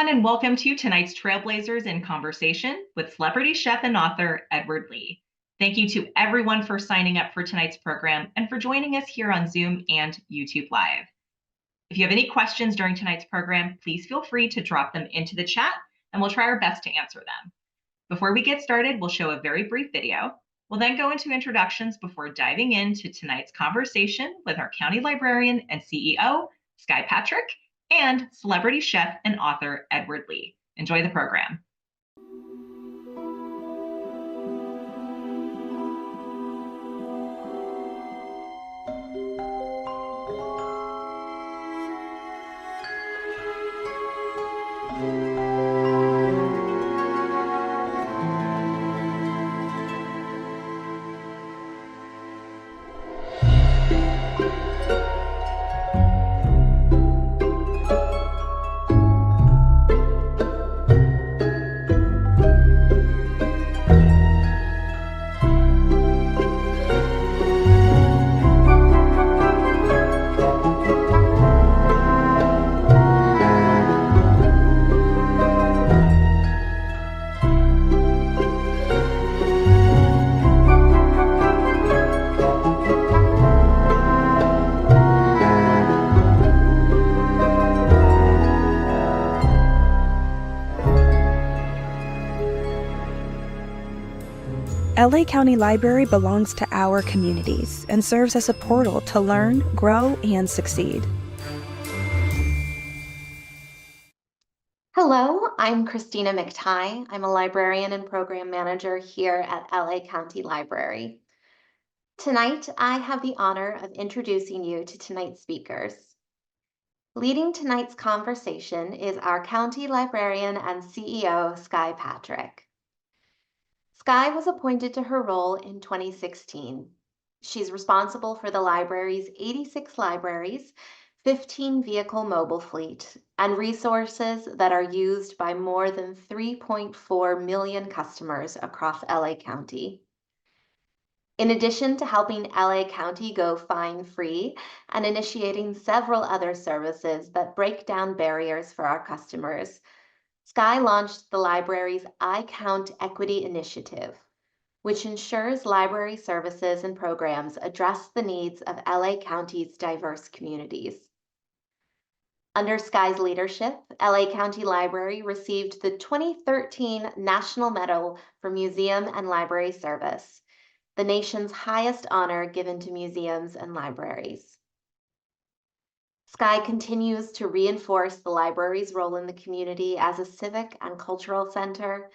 everyone, and welcome to tonight's Trailblazers in Conversation with celebrity chef and author Edward Lee. Thank you to everyone for signing up for tonight's program and for joining us here on Zoom and YouTube Live. If you have any questions during tonight's program, please feel free to drop them into the chat and we'll try our best to answer them. Before we get started, we'll show a very brief video. We'll then go into introductions before diving into tonight's conversation with our county librarian and CEO, Skye Patrick, and celebrity chef and author Edward Lee. Enjoy the program. LA County Library belongs to our communities and serves as a portal to learn, grow, and succeed. Hello, I'm Christina McTighe. I'm a librarian and program manager here at LA County Library. Tonight, I have the honor of introducing you to tonight's speakers. Leading tonight's conversation is our county librarian and CEO, Skye Patrick. Skye was appointed to her role in 2016. She's responsible for the library's 86 libraries, 15 vehicle mobile fleet, and resources that are used by more than 3.4 million customers across LA County. In addition to helping LA County go fine-free and initiating several other services that break down barriers for our customers, Skye launched the library's I Count Equity Initiative, which ensures library services and programs address the needs of LA County's diverse communities. Under Skye's leadership, LA County Library received the 2013 National Medal for Museum and Library Service, the nation's highest honor given to museums and libraries. Skye continues to reinforce the library's role in the community as a civic and cultural center,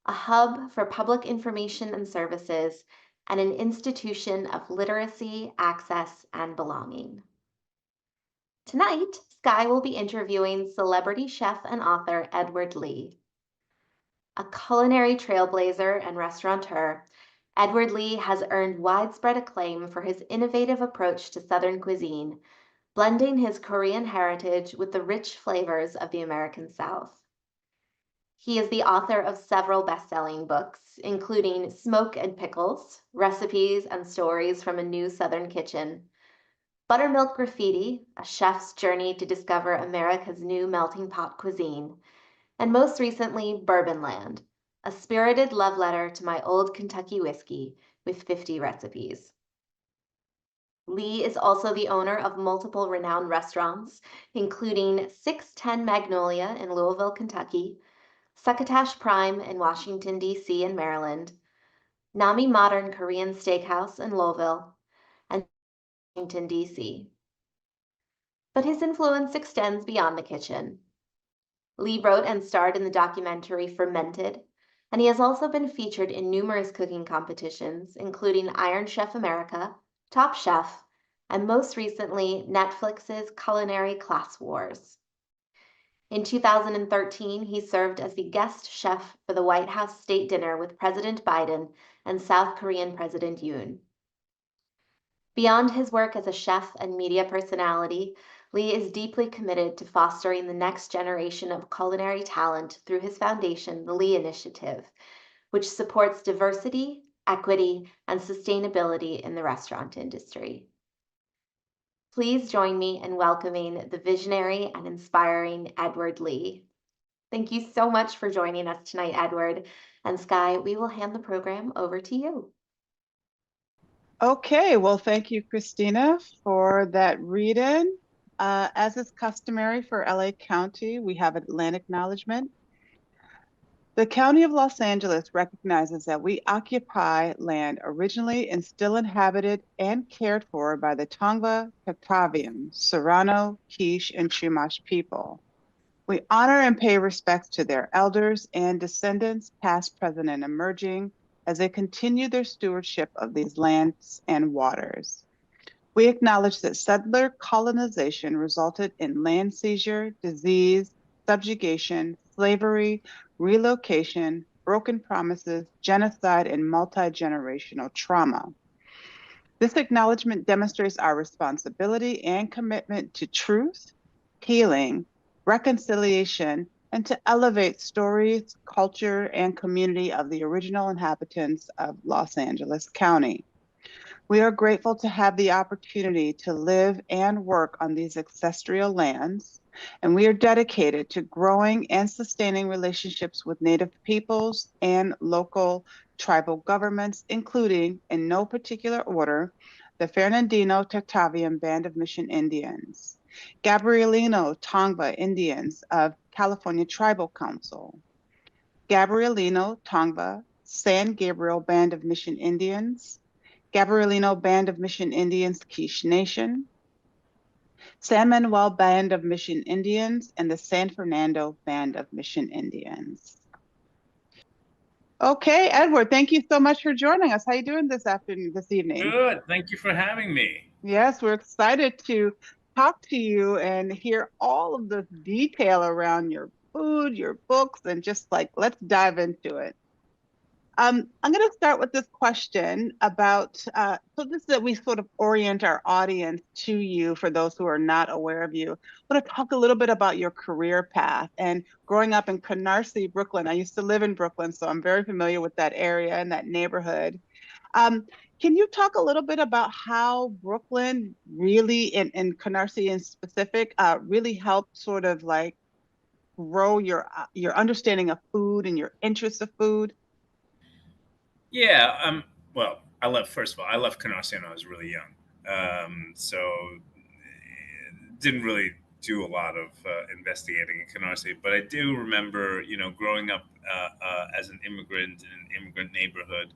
a hub for public information and services, and an institution of literacy, access, and belonging. Tonight, Skye will be interviewing celebrity chef and author Edward Lee. A culinary trailblazer and restaurateur, Edward Lee has earned widespread acclaim for his innovative approach to Southern cuisine, blending his Korean heritage with the rich flavors of the American South. He is the author of several best-selling books, including Smoke and Pickles, Recipes and Stories from a New Southern Kitchen, Buttermilk Graffiti, a chef's journey to discover America's new melting pot cuisine, and most recently, Bourbon Land, a spirited love letter to my old Kentucky whiskey with 50 recipes. Lee is also the owner of multiple renowned restaurants, including 610 Magnolia in Louisville, Kentucky, Succotash Prime in Washington, D.C. and Maryland, Nami Modern Korean Steakhouse in Louisville, and Washington, D.C. But his influence extends beyond the kitchen. Lee wrote and starred in the documentary Fermented, and he has also been featured in numerous cooking competitions, including Iron Chef America, Top Chef, and most recently, Netflix's Culinary Class Wars. In 2013, he served as the guest chef for the White House State Dinner with President Biden and South Korean President Yoon. Beyond his work as a chef and media personality, Lee is deeply committed to fostering the next generation of culinary talent through his foundation, the Lee Initiative, which supports diversity, equity, and sustainability in the restaurant industry. Please join me in welcoming the visionary and inspiring Edward Lee. Thank you so much for joining us tonight, Edward. And Skye, we will hand the program over to you. Okay, well, thank you, Christina, for that read-in. As is customary for LA County, we have land acknowledgement. The County of Los Angeles recognizes that we occupy land originally and still inhabited and cared for by the Tongva, Catavian, Serrano, Quiche, and Chumash people. We honor and pay respects to their elders and descendants, past, present, and emerging, as they continue their stewardship of these lands and waters. We acknowledge that settler colonization resulted in land seizure, disease, subjugation, slavery, relocation, broken promises, genocide, and multi-generational trauma. This acknowledgement demonstrates our responsibility and commitment to truth, healing, reconciliation, and to elevate stories, culture, and community of the original inhabitants of Los Angeles County. We are grateful to have the opportunity to live and work on these ancestral lands, and we are dedicated to growing and sustaining relationships with Native peoples and local tribal governments, including, in no particular order, the Fernandino Tatavian Band of Mission Indians, Gabrielino Tongva Indians of California Tribal Council, Gabrielino Tongva San Gabriel Band of Mission Indians, Gabrielino Band of Mission Indians, Quiche Nation, San Manuel Band of Mission Indians, and the San Fernando Band of Mission Indians. Okay, Edward, thank you so much for joining us. How are you doing this evening? Good. Thank you for having me. Yes, we're excited to talk to you and hear all of the detail around your food, your books, and just like, let's dive into it. I'm going to start with this question about, so this is that we sort of orient our audience to you for those who are not aware of you. I want to talk a little bit about your career path and growing up in Canarsie, Brooklyn. I used to live in Brooklyn, so I'm very familiar with that area and that neighborhood. Can you talk a little bit about how Brooklyn really, and Canarsie in specific, really helped sort of like grow your understanding of food and your interest of food? Yeah. Well, first of all, I left Canarsie when I was really young. So didn't really do a lot of investigating in Canarsie, but I do remember, growing up as an immigrant in an immigrant neighborhood.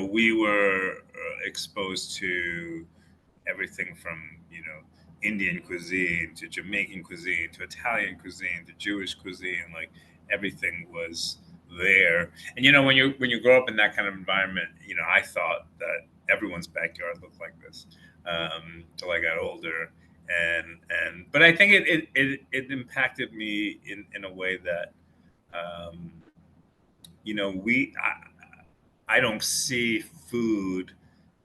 We were exposed to everything from, Indian cuisine to Jamaican cuisine to Italian cuisine to Jewish cuisine. Like everything was there. And when you grow up in that kind of environment, I thought that everyone's backyard looked like this till I got older. But I think it impacted me in a way that I don't see food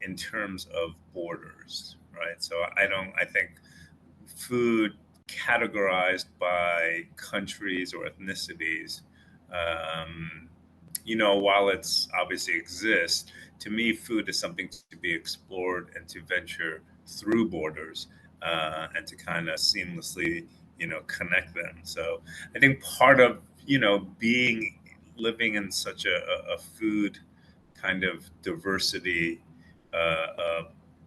in terms of borders, right? So I think food categorized by countries or ethnicities, while it's obviously exists, to me, food is something to be explored and to venture through borders and to kind of seamlessly, connect them. So I think part of, living in such a food kind of diversity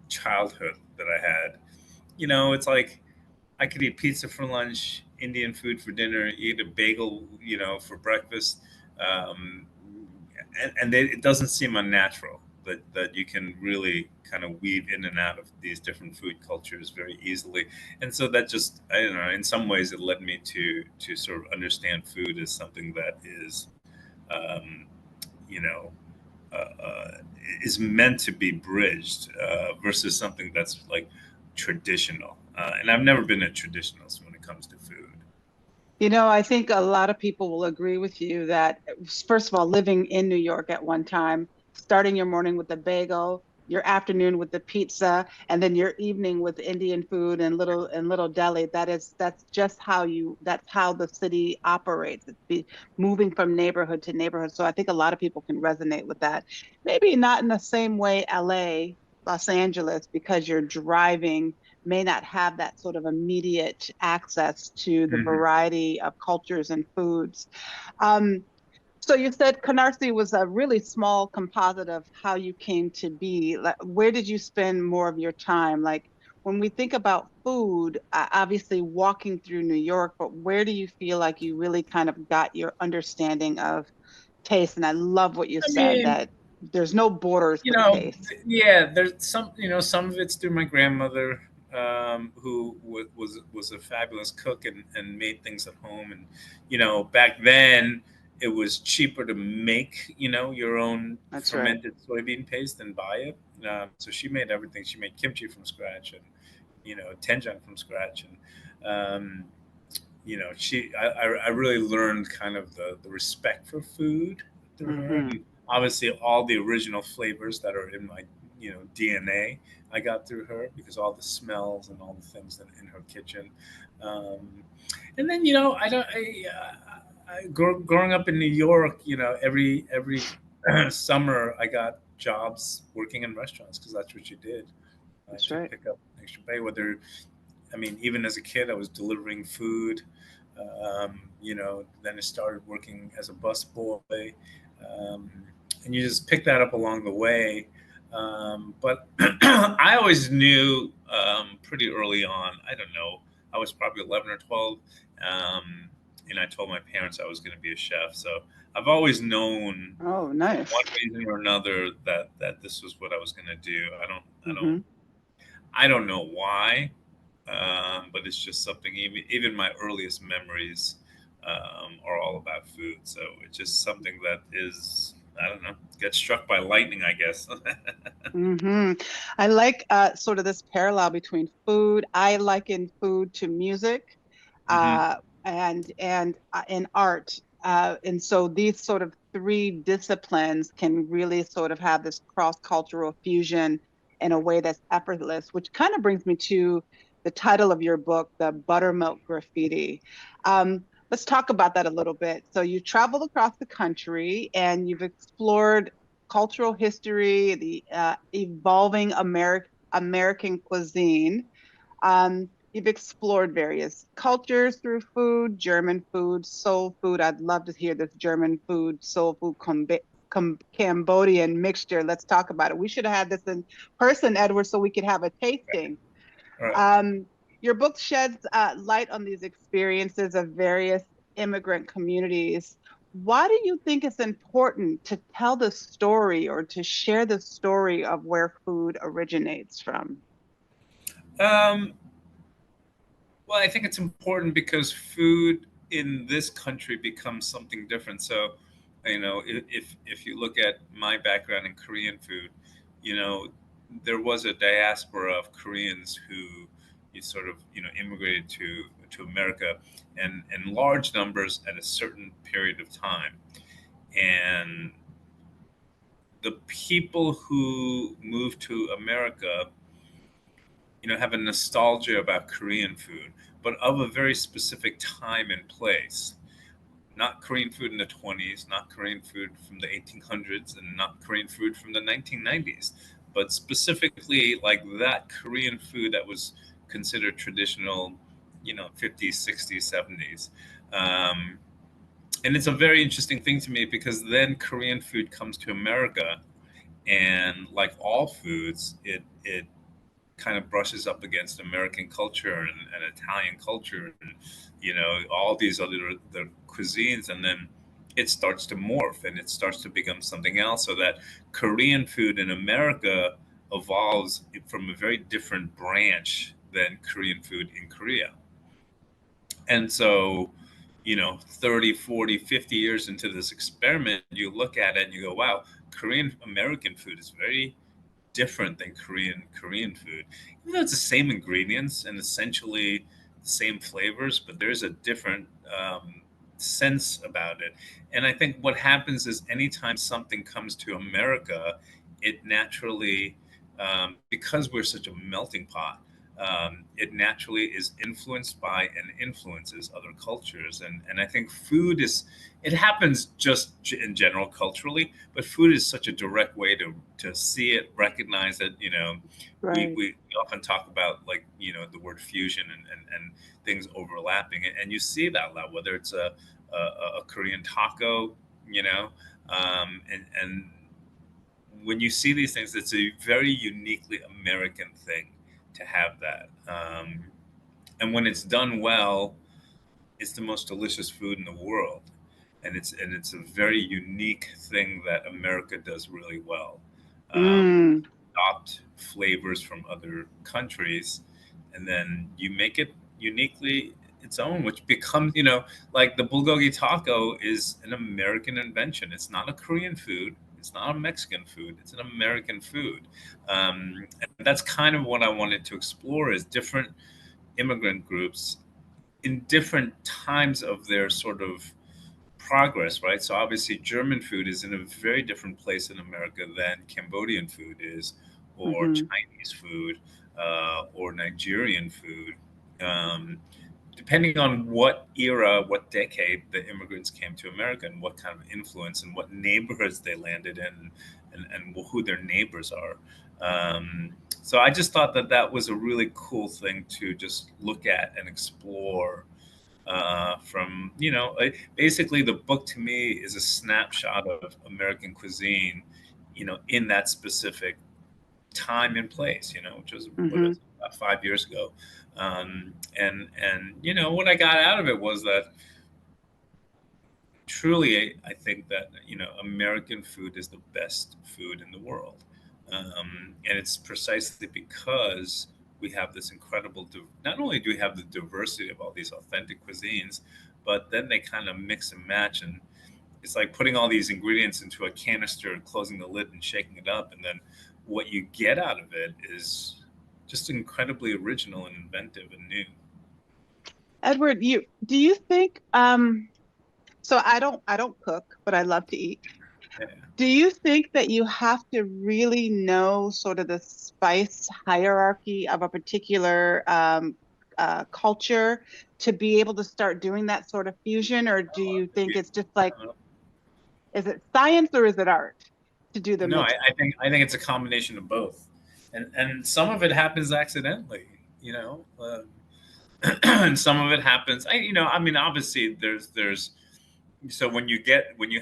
childhood that I had, it's like I could eat pizza for lunch, Indian food for dinner, eat a bagel, for breakfast. It doesn't seem unnatural that you can really kind of weave in and out of these different food cultures very easily. And so that just, I don't know, in some ways it led me to sort of understand food as something that is, you know, is meant to be bridged versus something that's like traditional. And I've never been a traditionalist when it comes to food. I think a lot of people will agree with you that, first of all, living in New York at one time, starting your morning with the bagel, your afternoon with the pizza, and then your evening with Indian food and little deli. That's just how the city operates. It's moving from neighborhood to neighborhood. So I think a lot of people can resonate with that. Maybe not in the same way Los Angeles, because you're driving may not have that sort of immediate access to the variety of cultures and foods. So you said Canarsie was a really small composite of how you came to be. Like, where did you spend more of your time? Like when we think about food, obviously walking through New York, but where do you feel like you really kind of got your understanding of taste? And I love what you I said, mean, that there's no borders you with know, taste. yeah, there's some, some of it's through my grandmother, who was a fabulous cook and made things at home. And, back then it was cheaper to make, your own That's right. fermented soybean paste than buy it. So she made everything. She made kimchi from scratch and, doenjang from scratch. And, I really learned kind of the respect for food through her. Mm-hmm. And obviously all the original flavors that are in my, DNA, I got through her, because all the smells and all the things in her kitchen. And then, growing up in New York, every summer I got jobs working in restaurants, because that's what you did, That's to right. pick up extra pay. Even as a kid, I was delivering food. Then I started working as a busboy, um, and you just pick that up along the way. But I always knew, pretty early on. I don't know. I was probably 11 or 12, and I told my parents I was going to be a chef. So I've always known, Oh, for nice. one reason or another, that this was what I was going to do. Mm-hmm. I don't know why, but it's just something. Even my earliest memories, are all about food. So it's just something that is, I don't know, gets struck by lightning, I guess. Mm-hmm. I like sort of this parallel between food. I liken food to music, Hmm. uh, and art. And so these sort of three disciplines can really sort of have this cross-cultural fusion in a way that's effortless, which kind of brings me to the title of your book, The Buttermilk Graffiti. Let's talk about that a little bit. So you traveled across the country and you've explored cultural history, the evolving American cuisine. You've explored various cultures through food, German food, soul food. I'd love to hear this German food, soul food, Cambodian mixture. Let's talk about it. We should have had this in person, Edward, so we could have a tasting. All right. Um, your book sheds light on these experiences of various immigrant communities. Why do you think it's important to tell the story or to share the story of where food originates from? Um, well, I think it's important because food in this country becomes something different. So, if you look at my background in Korean food, you know, there was a diaspora of Koreans who you sort of, immigrated to America, and in large numbers at a certain period of time. And the people who moved to America, have a nostalgia about Korean food, but of a very specific time and place. Not Korean food in the 20s, not Korean food from the 1800s, and not Korean food from the 1990s, but specifically like that Korean food that was considered traditional, 50s, 60s, 70s. Um, and it's a very interesting thing to me, because then Korean food comes to America, and like all foods, it kind of brushes up against American culture and Italian culture, and all these other the cuisines, and then it starts to morph and it starts to become something else. So that Korean food in America evolves from a very different branch than Korean food in Korea. And so, 30, 40, 50 years into this experiment, you look at it and you go, wow, Korean American food is very different than Korean food. Even though it's the same ingredients and essentially the same flavors, but there's a different, sense about it. And I think what happens is anytime something comes to America, it naturally, because we're such a melting pot, it naturally is influenced by and influences other cultures. And I think food is, it happens just in general culturally, but food is such a direct way to see it, recognize it. Right. We often talk about, like, the word fusion and things overlapping. And you see that a lot, whether it's a Korean taco, and when you see these things, it's a very uniquely American thing to have that. And when it's done well, it's the most delicious food in the world, and it's a very unique thing that America does really well. Mm. Adopt flavors from other countries, and then you make it uniquely its own, which becomes, like the bulgogi taco is an American invention. It's not a Korean food. It's not a Mexican food. It's an American food. And that's kind of what I wanted to explore, is different immigrant groups in different times of their sort of progress, right? So obviously German food is in a very different place in America than Cambodian food is, or Hmm. Chinese food, or Nigerian food. Um, Depending on what era, what decade the immigrants came to America, and what kind of influence and what neighborhoods they landed in, and who their neighbors are. So I just thought that that was a really cool thing to just look at and explore, from, basically the book to me is a snapshot of American cuisine, in that specific time and place, which was, what Hmm. is it, about 5 years ago. And what I got out of it was that truly, I think that, American food is the best food in the world. And it's precisely because we have this incredible, not only do we have the diversity of all these authentic cuisines, but then they kind of mix and match. And it's like putting all these ingredients into a canister and closing the lid and shaking it up. And then what you get out of it is just incredibly original and inventive and new. Edward, do you think so I don't cook, but I love to eat. Yeah. Do you think that you have to really know sort of the spice hierarchy of a particular culture to be able to start doing that sort of fusion, or do you think it's just like, is it science or is it art to do the No, mix? I think it's a combination of both, and some of it happens accidentally, and some of it happens. I mean, obviously, there's so when you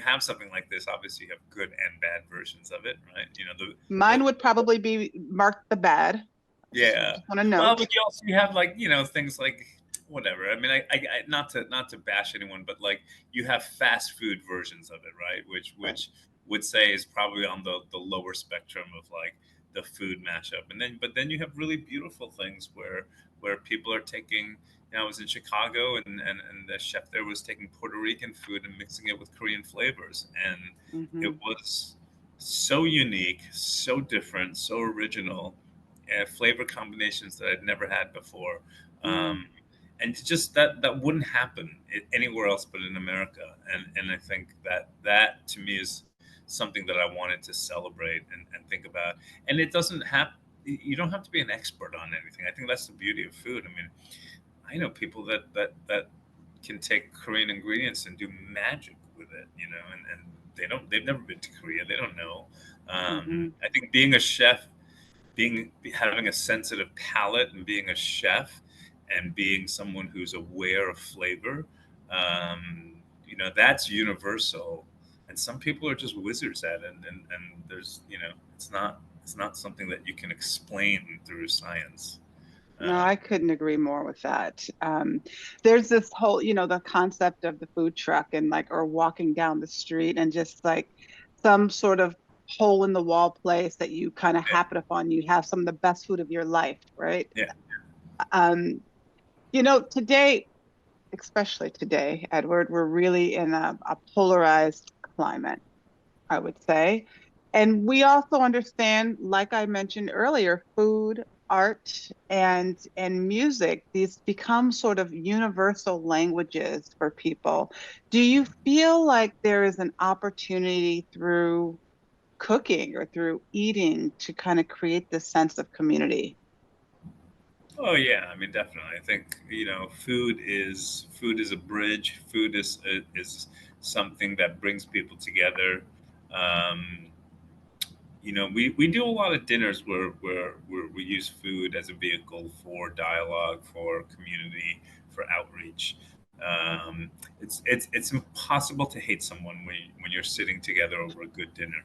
have something like this, obviously you have good and bad versions of it, right? The Mine would probably be marked the bad. Yeah. Just want to Well, note. but you have, like, things like whatever. I mean, not to bash anyone, but like you have fast food versions of it, right? Which would say is probably on the lower spectrum of like the food mashup. But then you have really beautiful things where people are taking. I was in Chicago, and the chef there was taking Puerto Rican food and mixing it with Korean flavors, and it Hmm. was so unique, so different, so original, flavor combinations that I'd never had before. Mm. And it's just that wouldn't happen anywhere else but in America. And I think that to me is something that I wanted to celebrate and think about. And it doesn't have, you don't have to be an expert on anything. I think that's the beauty of food. I mean, I know people that can take Korean ingredients and do magic with it, and they've never been to Korea. They don't know. Hmm. I think being a chef, having a sensitive palate, and being a chef, and being someone who's aware of flavor, that's universal. And some people are just wizards at it, and there's, it's not something that you can explain through science. No, uh, I couldn't agree more with that. There's this whole, the concept of the food truck and like, or walking down the street and just like some sort of hole in the wall place that you kind of yeah, happen upon. You have some of the best food of your life, right? yeah, Um, today, especially today, Edward, we're really in a polarized climate, I would say. And we also understand, like I mentioned earlier, food, art, and music, these become sort of universal languages for people. Do you feel like there is an opportunity through cooking or through eating to kind of create this sense of community? Oh yeah, I mean definitely. I think food is a bridge. Food is something that brings people together. Um, we do a lot of dinners where we use food as a vehicle for dialogue, for community, for outreach. It's impossible to hate someone when you're sitting together over a good dinner,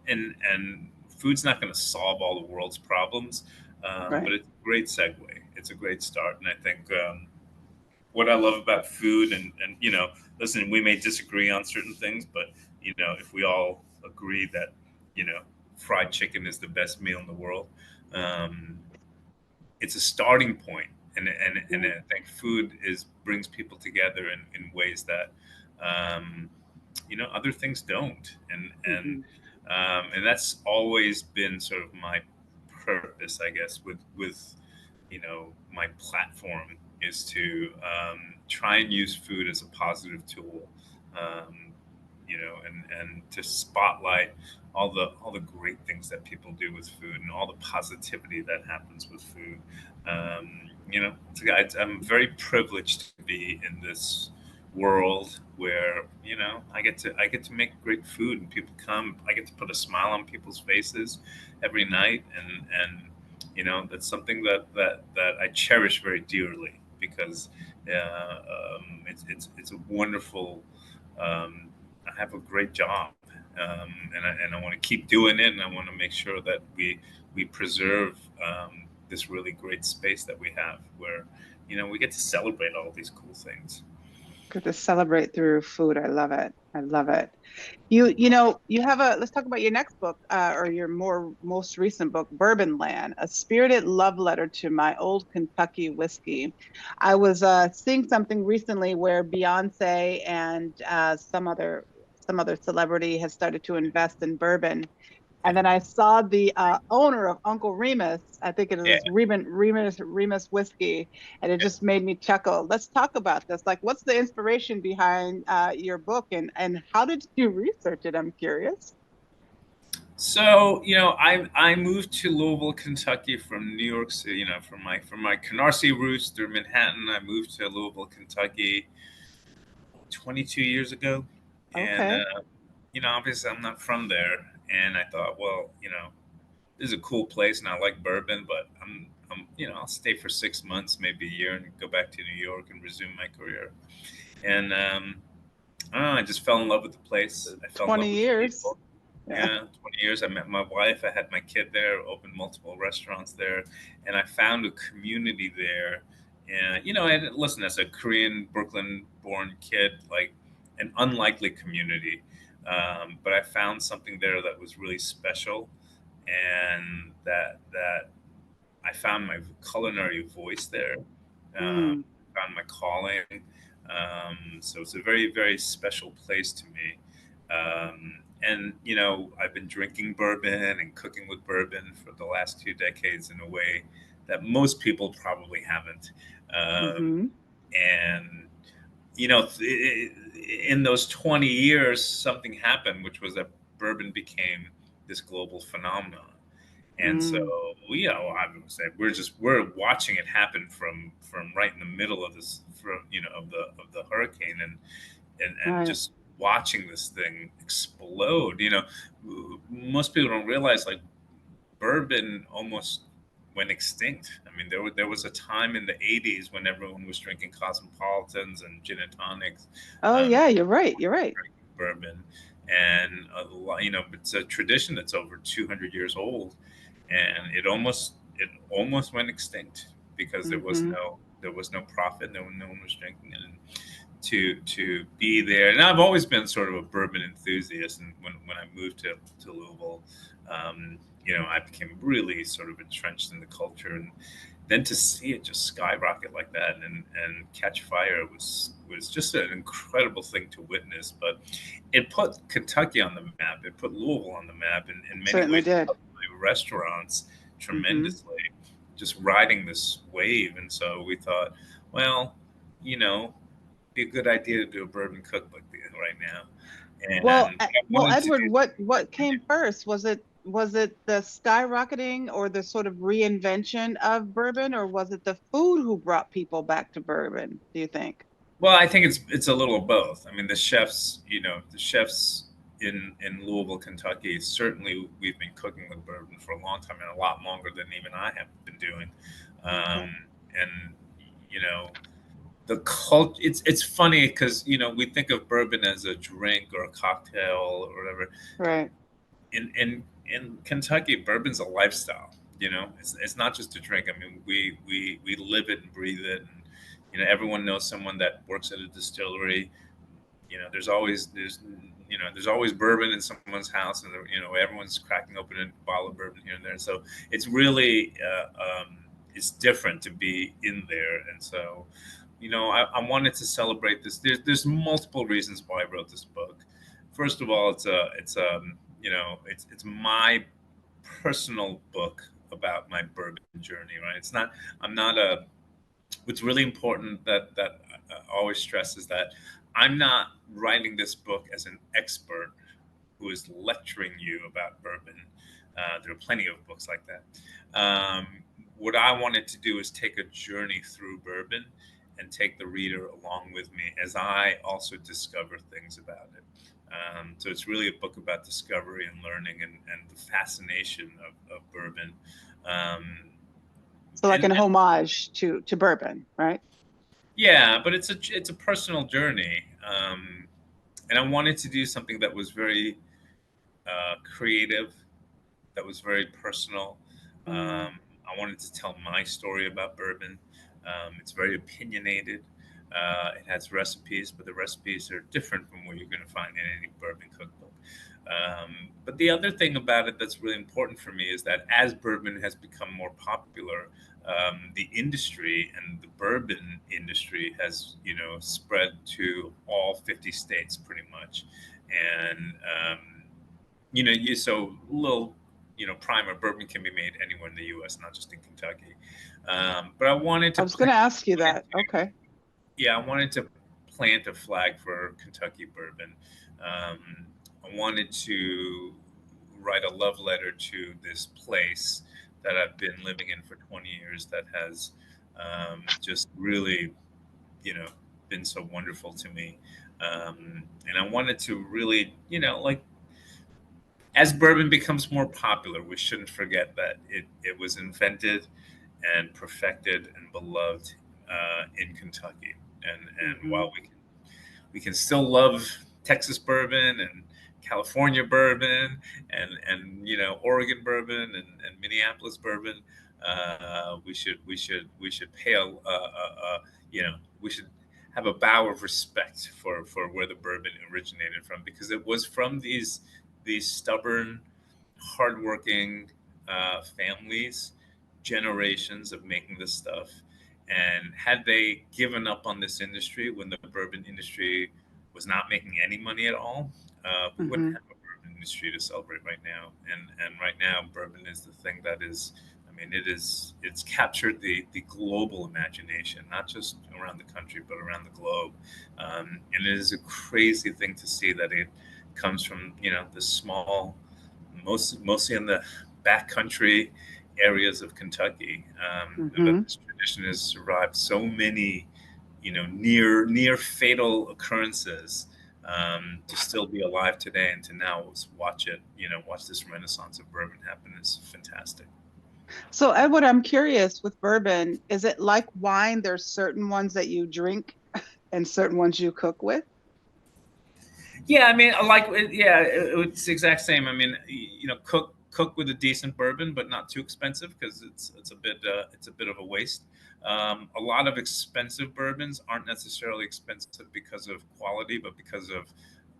and food's not going to solve all the world's problems, but Right. it's a great segue. It's a great start, and I think what I love about food, and listen, we may disagree on certain things, but if we all agree that you know fried chicken is the best meal in the world, um, it's a starting point, and I think food is brings people together in ways that other things don't, Hmm. and that's always been sort of my purpose, I guess, with my platform is to try and use food as a positive tool, um, and to spotlight all the great things that people do with food and all the positivity that happens with food. I'm very privileged to be in this world where I get to make great food and people come. I get to put a smile on people's faces every night, and that's something that I cherish very dearly because it's a wonderful. I have a great job, and I want to keep doing it, and I want to make sure that we preserve this really great space that we have, where we get to celebrate all these cool things. Good to celebrate through food. I love it. I love it. You have let's talk about your next book, or your most recent book, Bourbon Land, a spirited love letter to my old Kentucky whiskey. I was seeing something recently where Beyonce and some other celebrity has started to invest in bourbon. And Yeah, then I saw the owner of Uncle Remus, I think it yeah. is Remus Whiskey, and it just made me chuckle. Let's talk about this. Like, what's the inspiration behind your book, and how did you research it? I'm curious. So I moved to Louisville, Kentucky from New York City. From my Canarsie roots through Manhattan, I moved to Louisville, Kentucky 22 years ago, and Okay. obviously I'm not from there. And I thought, well, this is a cool place, and I like bourbon, but I'll stay for 6 months, maybe a year, and go back to New York and resume my career. And I don't know, I just fell in love with the place. I fell in love 20 with the years. people. Yeah. Yeah, 20 years. I met my wife. I had my kid there, opened multiple restaurants there, and I found a community there. And, and listen, as a Korean Brooklyn born kid, like an unlikely community. But I found something there that was really special, and that I found my culinary voice there. Mm, Found my calling. So it's a very, very special place to me. And I've been drinking bourbon and cooking with bourbon for the last 2 decades in a way that most people probably haven't. Um, mm-hmm. and in those 20 years, something happened, which was that bourbon became this global phenomenon. And so, Mm, I would say we're watching it happen from right in the middle of this, from of the hurricane, and right. just watching this thing explode. Most people don't realize, like, bourbon almost went extinct. I mean, there was a time in the '80s when everyone was drinking cosmopolitans and gin and tonics, Oh, um, yeah, you're right. You're right. bourbon, and it's a tradition that's over 200 years old, and it almost went extinct because there was Mm-hmm. no profit, no one was drinking it. And to be there, and I've always been sort of a bourbon enthusiast, and when I moved to Louisville, I became really sort of entrenched in the culture, and then to see it just skyrocket like that and catch fire was just an incredible thing to witness. But it put Kentucky on the map. It put Louisville on the map in many Certainly ways. did. My restaurants Mm-hmm. tremendously, just riding this wave. And so we thought, well, you know, be a good idea to do a bourbon cookbook right now. And Well, I well, wanted to Edward, do. what came first? Was it the skyrocketing or the sort of reinvention of bourbon, or was it the food who brought people back to bourbon, do you think? Well, I think it's a little of both. I mean, the chefs in Louisville, Kentucky, certainly we've been cooking with bourbon for a long time and a lot longer than even I have been doing. Okay. And you know, the cult. It's funny because we think of bourbon as a drink or a cocktail or whatever. Right. In Kentucky, bourbon's a lifestyle. It's not just a drink. I mean, we live it and breathe it, and everyone knows someone that works at a distillery. There's always bourbon in someone's house, and everyone's cracking open a bottle of bourbon here and there. So it's really it's different to be in there, and so I wanted to celebrate this. There's multiple reasons why I wrote this book. First of all, it's my personal book about my bourbon journey, right? I'm not a What's really important that I always stress is that I'm not writing this book as an expert who is lecturing you about bourbon. There are plenty of books like that. What I wanted to do is take a journey through bourbon and take the reader along with me as I also discover things about it. So it's really a book about discovery and learning and the fascination of bourbon. So like an homage to bourbon, right? Yeah, but it's a personal journey, and I wanted to do something that was very creative, that was very personal. I wanted to tell my story about bourbon. It's very opinionated. It has recipes, but the recipes are different from what you're going to find in any bourbon cookbook. But the other thing about it that's really important for me is that as bourbon has become more popular, the industry and the bourbon industry has, spread to all 50 states pretty much. And, so a little, primer, bourbon can be made anywhere in the U.S., not just in Kentucky. But I wanted to. I was going to ask you that. Okay. Yeah, I wanted to plant a flag for Kentucky bourbon. I wanted to write a love letter to this place that I've been living in for 20 years that has just really, been so wonderful to me. And I wanted to really, as bourbon becomes more popular, we shouldn't forget that it was invented and perfected and beloved in Kentucky. And while we can still love Texas bourbon and California bourbon and Oregon bourbon and Minneapolis bourbon, we should pay we should have a bow of respect for where the bourbon originated from, because it was from these stubborn, hardworking families, generations of making this stuff. And had they given up on this industry when the bourbon industry was not making any money at all, we wouldn't have a bourbon industry to celebrate right now. And right now, bourbon is the thing that is, it's captured the global imagination, not just around the country, but around the globe. And it is a crazy thing to see that it comes from, the small, mostly in the backcountry areas of Kentucky. But this tradition has survived so many, near fatal occurrences to still be alive today, and to now watch this renaissance of bourbon happen is fantastic. So Edward, I'm curious with bourbon, is it like wine? There's certain ones that you drink and certain ones you cook with? Yeah, it's the exact same. Cook with a decent bourbon, but not too expensive, because it's a bit of a waste. A lot of expensive bourbons aren't necessarily expensive because of quality, but because of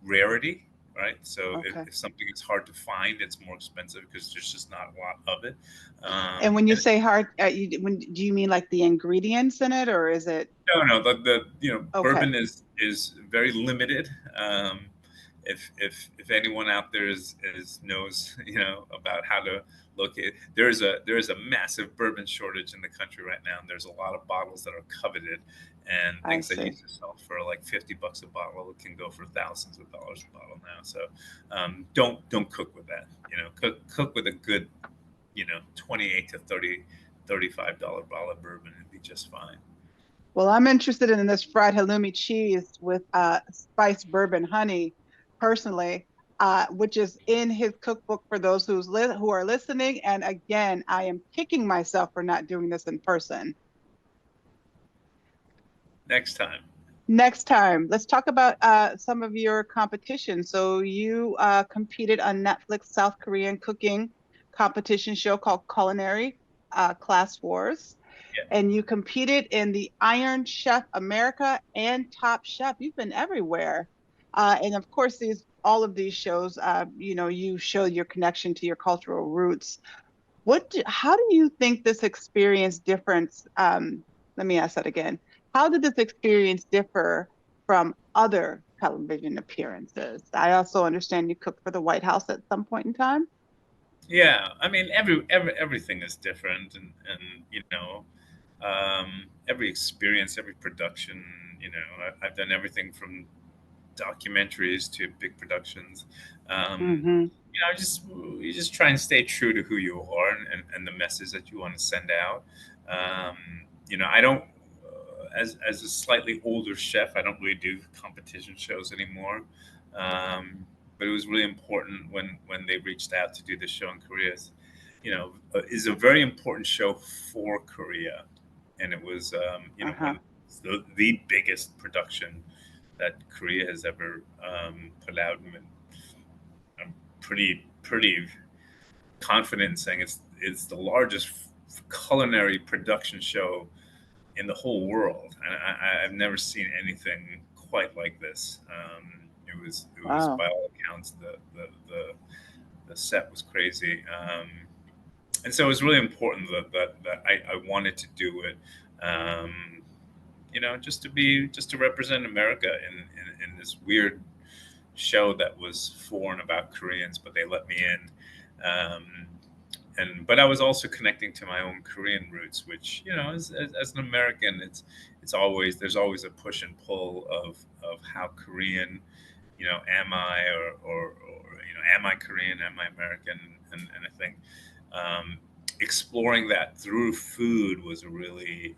rarity, right? So if something is hard to find, it's more expensive because there's just not a lot of it. And when you say hard, do you mean like the ingredients in it, or is it? No. Bourbon is very limited. If anyone out there knows about how to there is a massive bourbon shortage in the country right now, and there's a lot of bottles that are coveted, and things that used to sell for like $50 a bottle can go for thousands of dollars a bottle now. So don't cook with that. Cook with a good, $28 to $35 bottle of bourbon, and be just fine. Well, I'm interested in this fried halloumi cheese with spiced bourbon honey, personally, which is in his cookbook for those who are listening. And again, I am kicking myself for not doing this in person. Next time. Let's talk about some of your competition. So you competed on Netflix South Korean cooking competition show called Culinary Class Wars. Yeah. And you competed in the Iron Chef America and Top Chef. You've been everywhere. And of course, all of these shows, you show your connection to your cultural roots. How do you think this experience differs? Let me ask that again. How did this experience differ from other television appearances? I also understand you cooked for the White House at some point in time. Yeah, I mean, everything is different, and every experience, every production. I've done everything from documentaries to big productions. You just try and stay true to who you are and the message that you want to send out. I don't, as a slightly older chef, I don't really do competition shows anymore. But it was really important when they reached out to do the show in Korea. Is a very important show for Korea, and it was the biggest production that Korea has ever put out. I'm pretty confident in saying it's the largest culinary production show in the whole world, and I've never seen anything quite like this. It was by all accounts, the set was crazy, and so it was really important that I wanted to do it, just to represent America in this weird show that was for and about Koreans, but they let me in. But I was also connecting to my own Korean roots, which, as an American, there's always a push and pull of how Korean, am I, or am I Korean, am I American? And I think exploring that through food was a really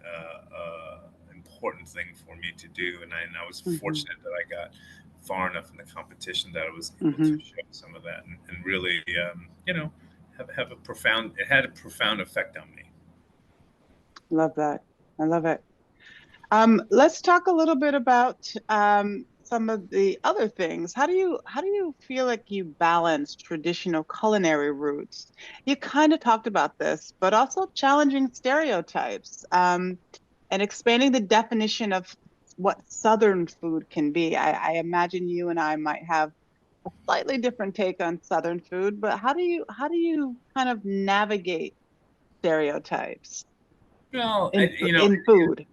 important thing for me to do. And I was fortunate that I got far enough in the competition that I was able to show some of that and really, have it had a profound effect on me. Love that. I love it. Let's talk a little bit about some of the other things. How do you feel like you balance traditional culinary roots? You kind of talked about this, but also challenging stereotypes and expanding the definition of what Southern food can be. I imagine you and I might have a slightly different take on Southern food, but how do you kind of navigate stereotypes in food?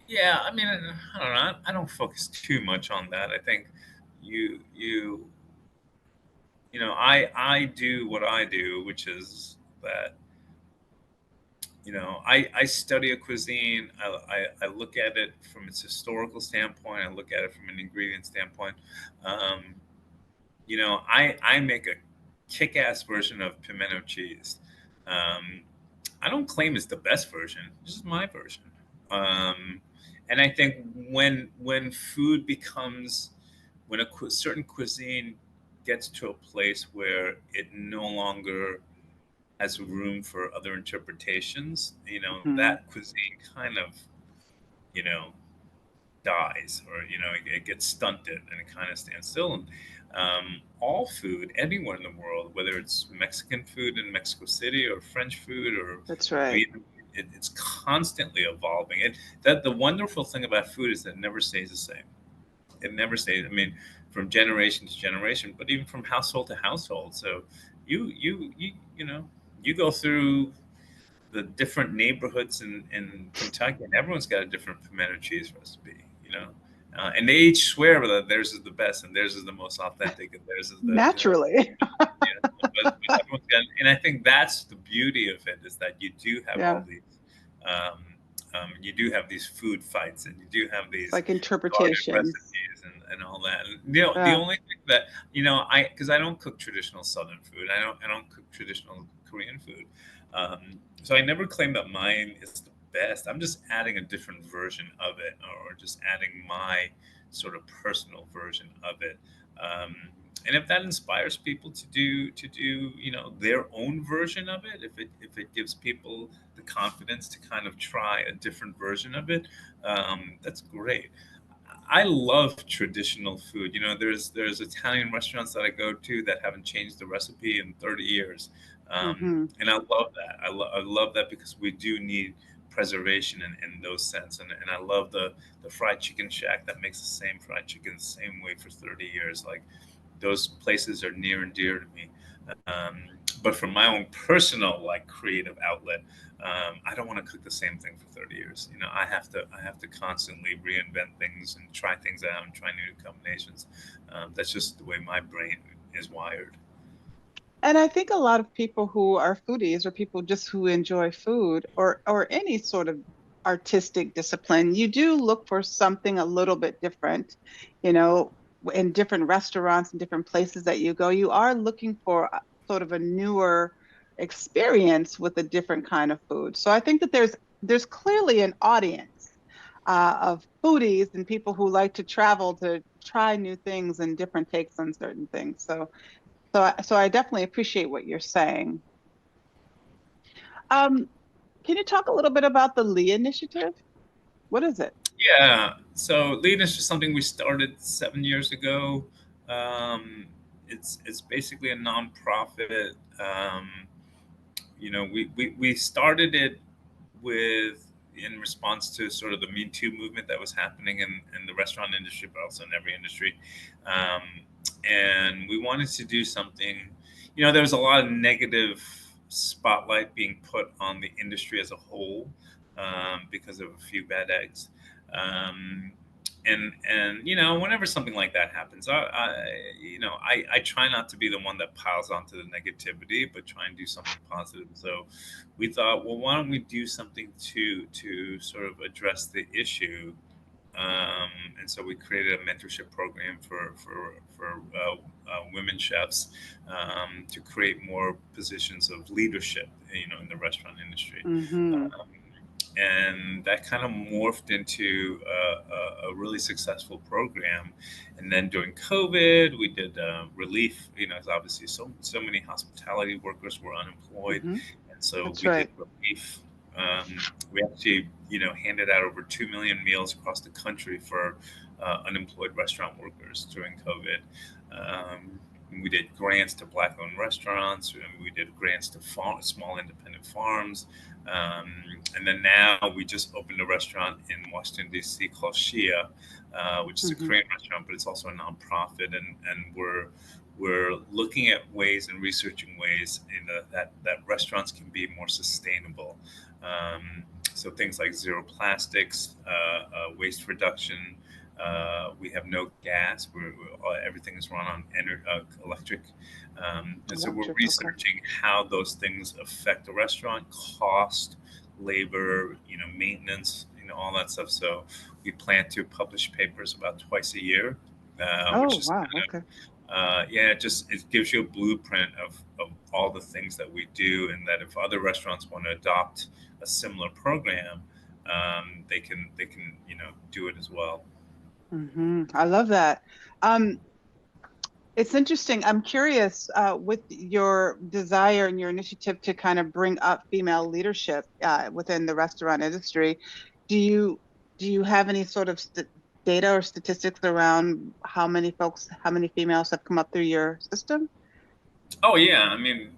Yeah, I mean, I don't know. I don't focus too much on that. I think I do what I do, which is that, I study a cuisine. I look at it from its historical standpoint. I look at it from an ingredient standpoint. I make a kick-ass version of pimento cheese. I don't claim it's the best version. This is my version. And I think when food becomes, when a certain cuisine gets to a place where it no longer has room for other interpretations, that cuisine kind of, dies, or, it gets stunted and it kind of stands still. And all food anywhere in the world, whether it's Mexican food in Mexico City or French food, or that's right. It's constantly evolving. And that the wonderful thing about food is that it never stays the same. It never stays. I mean, from generation to generation, but even from household to household. So you go through the different neighborhoods in Kentucky, and everyone's got a different pimento cheese recipe. And they each swear that theirs is the best and theirs is the most authentic and theirs is the naturally. But And I think that's the beauty of it, is that you do have Yeah. all these, um, you do have these food fights, and you do have these Like garden interpretations. recipes and all that. And the Yeah. only thing that, because I don't cook traditional Southern food, I don't cook traditional Korean food, so I never claim that mine is the best. I'm just adding a different version of it, or just adding my sort of personal version of it. And if that inspires people to do their own version of it, if it gives people the confidence to kind of try a different version of it, that's great. I love traditional food. There's Italian restaurants that I go to that haven't changed the recipe in 30 years, and I love that. I love that, because we do need preservation in those sense. And I love the fried chicken shack that makes the same fried chicken the same way for 30 years. Like, those places are near and dear to me. But from my own personal, like, creative outlet, I don't want to cook the same thing for 30 years. I have to constantly reinvent things and try things out and try new combinations. That's just the way my brain is wired. And I think a lot of people who are foodies, or people just who enjoy food, or any sort of artistic discipline, you do look for something a little bit different, you know, in different restaurants and different places that you go. You are looking for sort of a newer experience with a different kind of food. So I think that there's clearly an audience of foodies and people who like to travel to try new things and different takes on certain things. So I definitely appreciate what you're saying. Can you talk a little bit about the Lee Initiative? What is it? Yeah. So Lead is just something we started 7 years ago. It's basically a nonprofit. We started it in response to sort of the Me Too movement that was happening in the restaurant industry, but also in every industry. And we wanted to do something. There was a lot of negative spotlight being put on the industry as a whole, because of a few bad eggs. Um, and whenever something like that happens, I try not to be the one that piles onto the negativity, but try and do something positive. So we thought, well, why don't we do something to sort of address the issue? And so we created a mentorship program for women chefs, to create more positions of leadership, in the restaurant industry. Mm-hmm. And that kind of morphed into a really successful program. And then during COVID, we did relief. Obviously so many hospitality workers were unemployed, Mm-hmm. and so That's we right. did relief. We actually, handed out over 2 million meals across the country for unemployed restaurant workers during COVID. We did grants to Black-owned restaurants, and we did grants to small independent farms. And then now we just opened a restaurant in Washington, D.C. called Shia, which is a Mm-hmm. Korean restaurant, but it's also a nonprofit. And we're looking at ways and researching ways that restaurants can be more sustainable. So things like zero plastics, waste reduction. We have no gas. Everything is run on electric. And so we're Electric, okay. researching how those things affect the restaurant: cost, labor, maintenance, all that stuff. So we plan to publish papers about twice a year, Oh, which is wow. kind Okay. of, it gives you a blueprint of all the things that we do, and that if other restaurants want to adopt a similar program, they can do it as well. Mm-hmm. I love that. Um, it's interesting. I'm curious, with your desire and your initiative to kind of bring up female leadership within the restaurant industry. Do you do you have any sort of data or statistics around how many females have come up through your system? Oh yeah, I mean,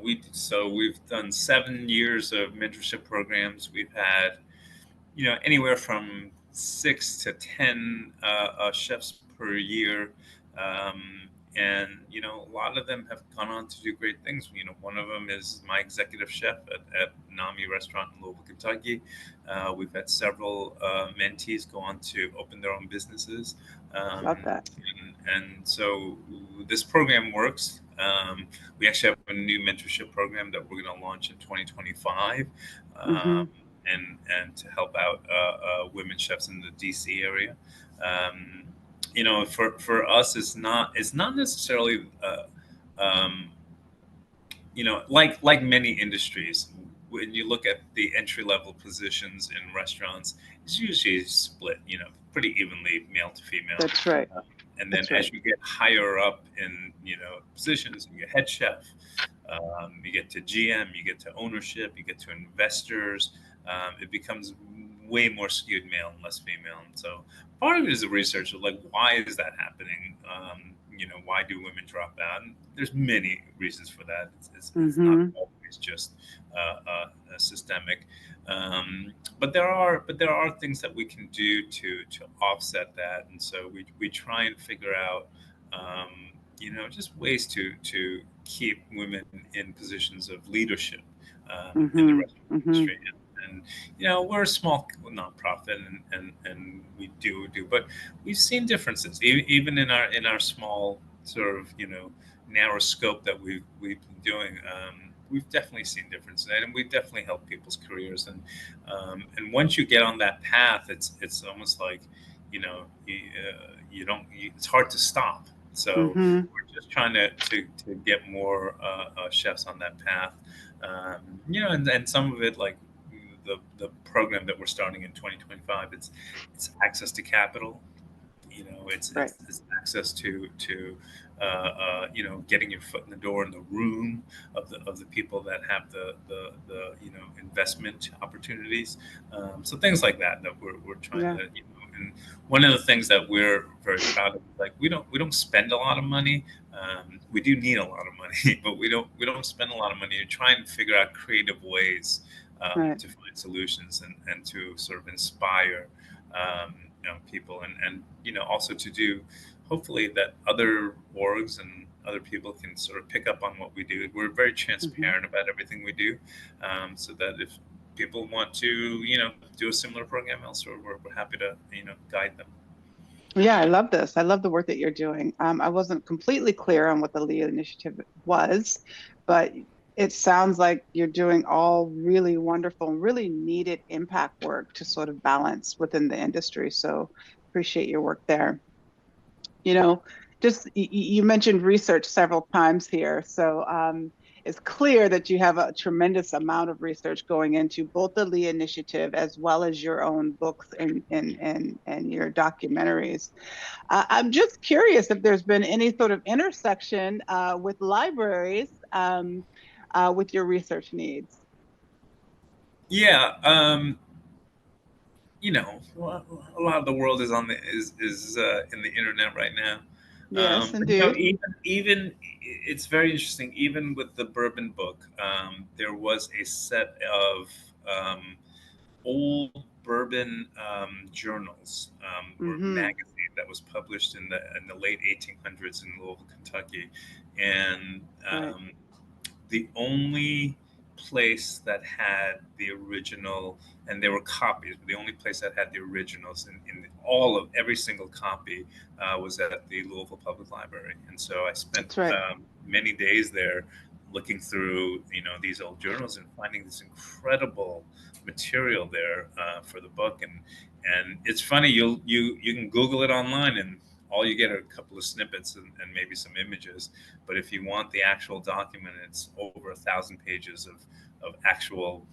we've done 7 years of mentorship programs. We've had anywhere from 6 to 10 chefs per year, and a lot of them have gone on to do great things. One of them is my executive chef at Nami Restaurant in Louisville, Kentucky. We've had several mentees go on to open their own businesses, Love that. and so this program works. We actually have a new mentorship program that we're going to launch in 2025, Mm-hmm. and to help out women chefs in the DC area. Um, for us, it's not necessarily um, like many industries. When you look at the entry level positions in restaurants, it's usually split, pretty evenly male to female. That's right. Uh, and then That's right. as you get higher up in positions, you get head chef, you get to GM, you get to ownership, you get to investors. It becomes way more skewed male and less female. And so part of it is the research of like, why is that happening? Why do women drop out? And there's many reasons for that. It's not Mm-hmm. always just systemic, but there are things that we can do to offset that. And so we try and figure out just ways to keep women in positions of leadership in the Mm-hmm. restaurant Mm-hmm. industry. And we're a small nonprofit, and we do, but we've seen differences even in our small sort of narrow scope that we've been doing. We've definitely seen differences, and we definitely help people's careers. And once you get on that path, it's almost like you don't. It's hard to stop. So Mm-hmm. we're just trying to get more chefs on that path. And some of it, like the program that we're starting in 2025, it's access to capital. Right. It's access to getting your foot in the door in the room of the people that have the investment opportunities. So things like that we're trying Yeah. to. And one of the things that we're very proud of, like we don't spend a lot of money. We do need a lot of money, but we don't spend a lot of money. We're trying to figure out creative ways Right. to find solutions and to sort of inspire people, and also to do, hopefully, that other orgs and other people can sort of pick up on what we do. We're very Mm-hmm. transparent about everything we do, so that if people want to do a similar program elsewhere, we're happy to guide them. Yeah, I love this. I love the work that you're doing. I wasn't completely clear on what the Leah Initiative was, but it sounds like you're doing all really wonderful and really needed impact work to sort of balance within the industry. So appreciate your work there. You know, just you mentioned research several times here. So it's clear that you have a tremendous amount of research going into both the Lee Initiative as well as your own books and your documentaries. I'm just curious if there's been any sort of intersection with libraries with your research needs. Yeah, a lot of the world is on the is in the internet right now. Yes, But indeed. even it's very interesting. Even with the bourbon book, there was a set of old bourbon journals, or Mm-hmm. magazine that was published in the late 1800s in Louisville, Kentucky, and Right. the only place that had the original, and there were copies, but the only place that had the originals in all of every single copy was at the Louisville Public Library. And so I spent That's right. many days there looking through these old journals and finding this incredible material there for the book. And it's funny, you can Google it online, and all you get are a couple of snippets and maybe some images. But if you want the actual document, it's over 1,000 pages of actual,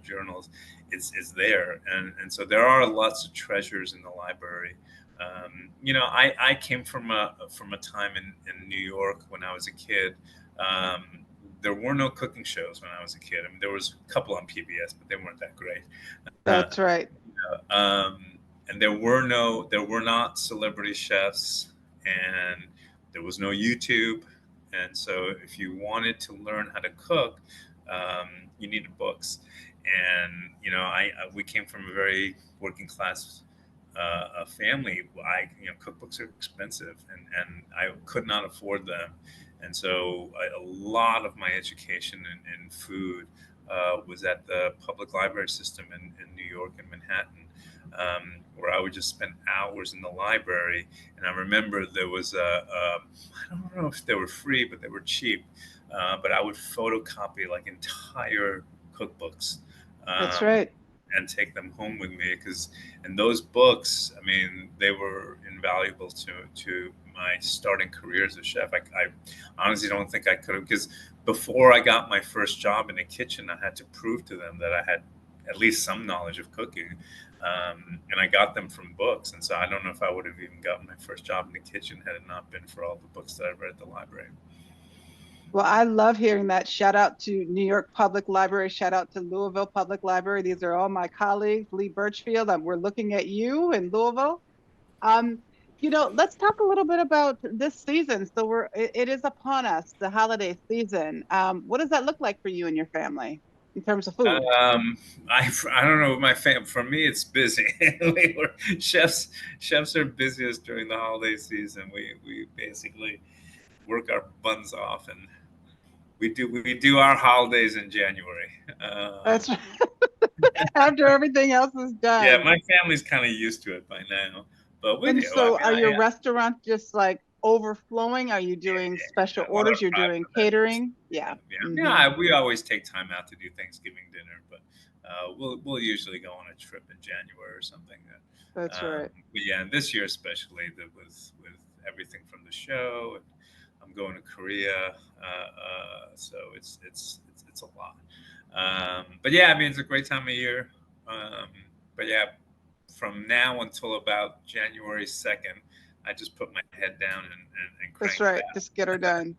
journals. It's there, and so there are lots of treasures in the library. I came from a time in New York when I was a kid. There were no cooking shows when I was a kid. I mean, there was a couple on PBS, but they weren't that great. Uh, That's right. and there were not celebrity chefs, and there was no YouTube. And so if you wanted to learn how to cook, you needed books. And we came from a very working class family. Cookbooks are expensive, and I could not afford them. And so a lot of my education in food was at the public library system in New York and Manhattan, where I would just spend hours in the library. And I remember there was I don't know if they were free, but they were cheap. But I would photocopy like entire cookbooks. That's Um, right. and take them home with me and those books, I mean, they were invaluable to my starting career as a chef. I honestly don't think I could have, because before I got my first job in the kitchen, I had to prove to them that I had at least some knowledge of cooking, and I got them from books. And so I don't know if I would have even gotten my first job in the kitchen had it not been for all the books that I read at the library. Well, I love hearing that. Shout out to New York Public Library. Shout out to Louisville Public Library. These are all my colleagues. Lee Birchfield, we're looking at you in Louisville. Um, let's talk a little bit about this season. So it is upon us, the holiday season. What does that look like for you and your family in terms of food? I don't know, my fam. For me, it's busy. Chefs are busiest during the holiday season. We basically work our buns off, and we do our holidays in January. That's after everything else is Yeah, done. my family's kind of used to it by now, but we And do. I so mean, are your restaurants just like overflowing? Are you doing special a lot orders? of You're pride doing for that. catering? Yeah. We always take time out to do Thanksgiving dinner, but we'll usually go on a trip in January or something. That's right. But yeah, and this year especially, that with everything from the show, and I'm going to Korea, so it's a lot. But yeah, I mean, it's a great time of year. But yeah, from now until about January 2nd, I just put my head down and crank That's it right. out. Just get her done.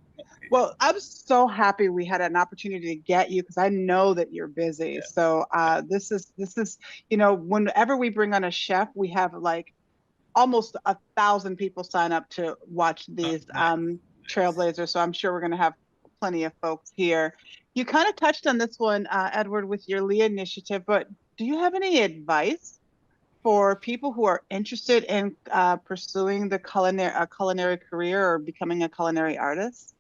Well, I'm so happy we had an opportunity to get you because I know that you're busy. Yeah. So this is whenever we bring on a chef, we have like almost 1,000 people sign up to watch these Trailblazers. So I'm sure we're going to have plenty of folks here. You kind of touched on this one, Edward, with your Lee initiative, but do you have any advice for people who are interested in pursuing the culinary career or becoming a culinary artist?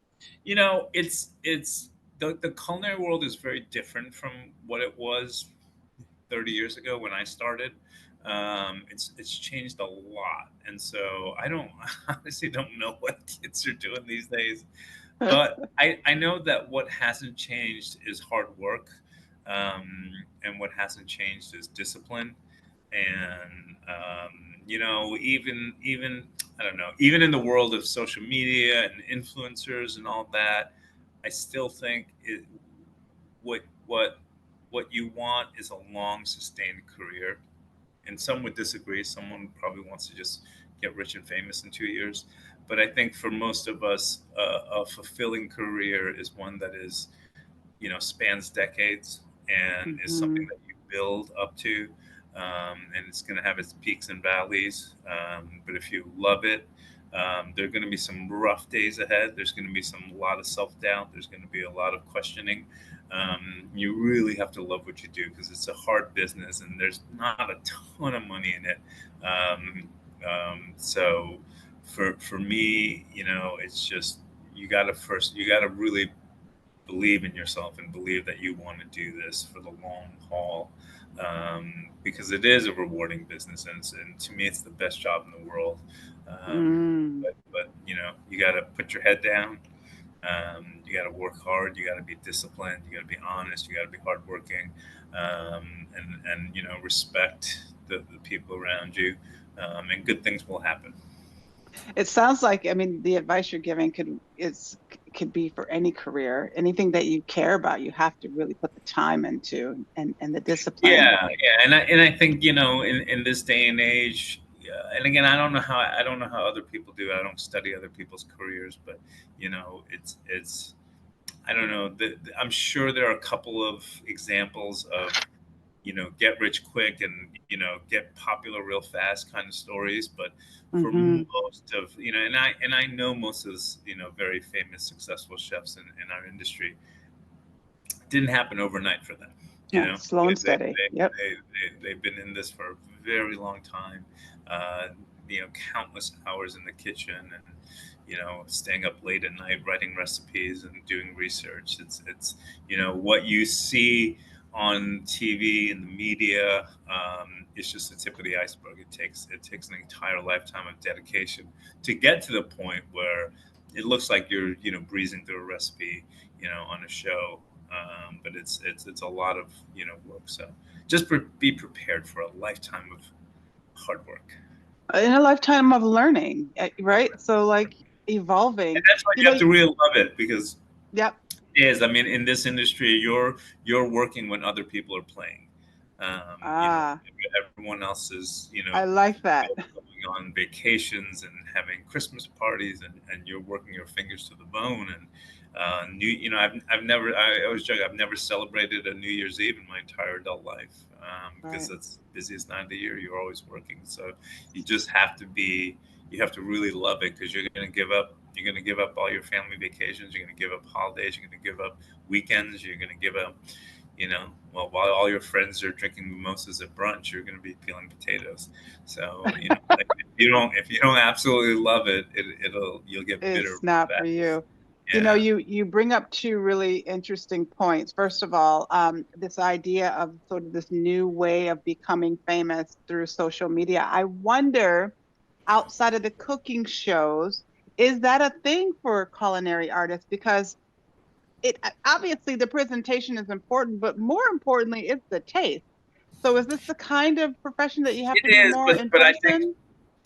It's the culinary world is very different from what it was 30 years ago when I started. It's changed a lot, and so I don't honestly don't know what kids are doing these days. But I know that what hasn't changed is hard work, and what hasn't changed is discipline. And even I don't know, even in the world of social media and influencers and all that, I still think what what what you want is a long sustained career. And some would disagree. Someone probably wants to just get rich and famous in 2 years. But I think for most of us, a fulfilling career is one that is, spans decades, and is something that you build up to. And it's going to have its peaks and valleys. But if you love it, there are going to be some rough days ahead. There's going to be a lot of self-doubt. There's going to be a lot of questioning. You really have to love what you do because it's a hard business and there's not a ton of money in it. So for me, it's just you got to really believe in yourself and believe that you want to do this for the long haul, because it is a rewarding business, and to me, it's the best job in the world. But you got to put your head down. You got to work hard. You got to be disciplined. You got to be honest. You got to be hardworking, and respect the people around you, and good things will happen. It sounds like, I mean, the advice you're giving could be for any career, anything that you care about. You have to really put the time into and the discipline. Yeah, and I think in this day and age, and again, I don't know how other people do it. I don't study other people's careers, but it's I don't know. I'm sure there are a couple of examples of get rich quick and get popular real fast kind of stories, but for most of and I know most of those very famous successful chefs in our industry, it didn't happen overnight for them. Slow and steady. Yep. They've been in this for a very long time, countless hours in the kitchen, and staying up late at night writing recipes and doing research. It's what you see on TV and the media. It's just the tip of the iceberg. It takes an entire lifetime of dedication to get to the point where it looks like you're breezing through a recipe on a show. But it's a lot of work. So just be prepared for a lifetime of hard work. In a lifetime of learning, right? So like evolving. And that's why you have to really love it, because yep. It is. I mean, in this industry, you're working when other people are playing. Everyone else is, I like that. Going on vacations and having Christmas parties, and you're working your fingers to the bone. And I always joke, I've never celebrated a New Year's Eve in my entire adult life, because that's the busiest night of the year. You're always working, so you just have to really love it, because you're going to give up. You're going to give up all your family vacations. You're going to give up holidays. You're going to give up weekends. You're going to give up, while all your friends are drinking mimosas at brunch, you're going to be peeling potatoes. So, like, if you don't absolutely love it, you'll get bitter. It's not for you. Yeah. You bring up two really interesting points. First of all, this idea of sort of this new way of becoming famous through social media. I wonder, outside of the cooking shows, is that a thing for culinary artists? Because it obviously the presentation is important, but more importantly, it's the taste. So is this the kind of profession that you have to do more in person? I think,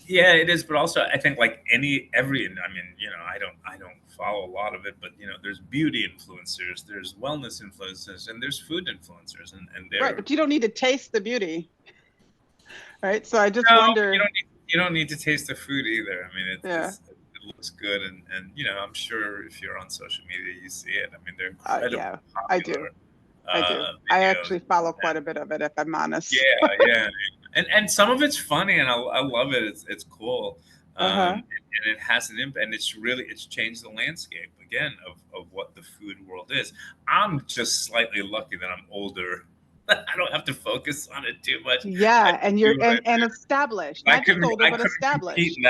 yeah, it is. But also, I think like I mean, I don't follow a lot of it, but there's beauty influencers, there's wellness influencers, and there's food influencers, and they're right. But you don't need to taste the beauty, right? So I just wonder. You don't need to taste the food either. I mean, it looks good, and I'm sure if you're on social media, you see it. I mean, they're incredibly popular. I do. I actually follow quite a bit of it, if I'm honest. Yeah. And some of it's funny, and I love it. It's cool, and it has an impact. And it's changed the landscape again of what the food world is. I'm just slightly lucky that I'm older. I don't have to focus on it too much. Yeah, and you're and established. Not just older, but established.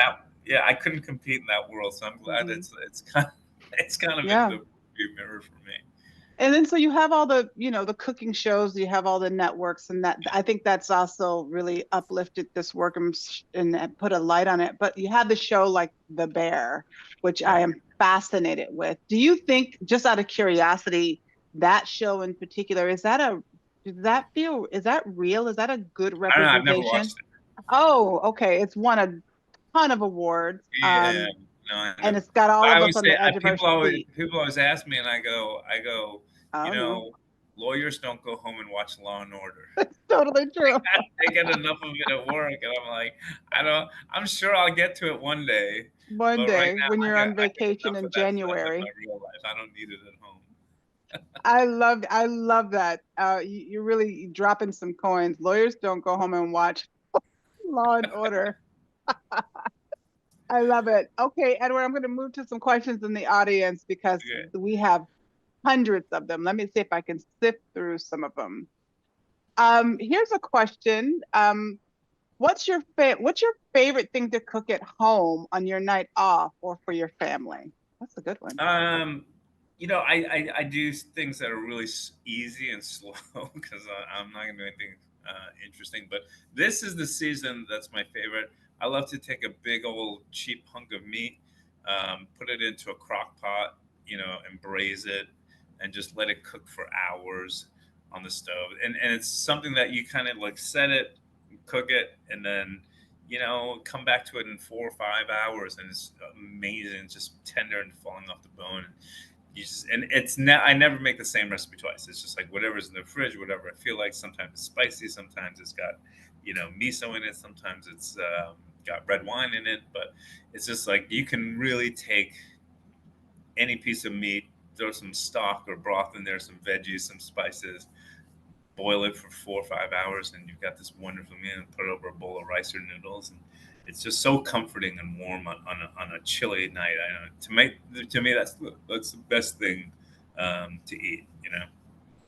I couldn't compete in that world, so I'm glad it's kind of in the mirror for me. And then so you have all the the cooking shows, you have all the networks, and that I think that's also really uplifted this work and put a light on it. But you have the show like The Bear, which I am fascinated with. Do you think, just out of curiosity, that show in particular, is that real? Is that a good representation? I don't know, I've never watched it. Oh, okay. It's won a ton of awards. Yeah. And it's got all of us on the edge of our seat. People always ask me, and I go, lawyers don't go home and watch Law and Order. That's totally true. They get enough of it at work, and I'm like, I'm sure I'll get to it one day. One day, right now, when you're on vacation in January. In my real life. I don't need it at home. I love that. You're really dropping some coins. Lawyers don't go home and watch Law and Order. I love it. Okay, Edward, I'm going to move to some questions in the audience, because we have hundreds of them. Let me see if I can sift through some of them. Here's a question. What's your favorite thing to cook at home on your night off or for your family? That's a good one. I do things that are really easy and slow, because I'm not going to do anything interesting. But this is the season that's my favorite. I love to take a big old cheap hunk of meat, put it into a crock pot, and braise it, and just let it cook for hours on the stove. And it's something that you kind of like set it, cook it, and then come back to it in 4 or 5 hours, and it's amazing, just tender and falling off the bone. I never make the same recipe twice. It's just like whatever's in the fridge, whatever I feel like. Sometimes it's spicy, sometimes it's got miso in it, sometimes it's got red wine in it. But it's just like you can really take any piece of meat, throw some stock or broth in there, some veggies, some spices, boil it for 4 or 5 hours, and you've got this wonderful meal, and put it over a bowl of rice or noodles, and it's just so comforting and warm on a chilly night. To me, that's the best thing to eat.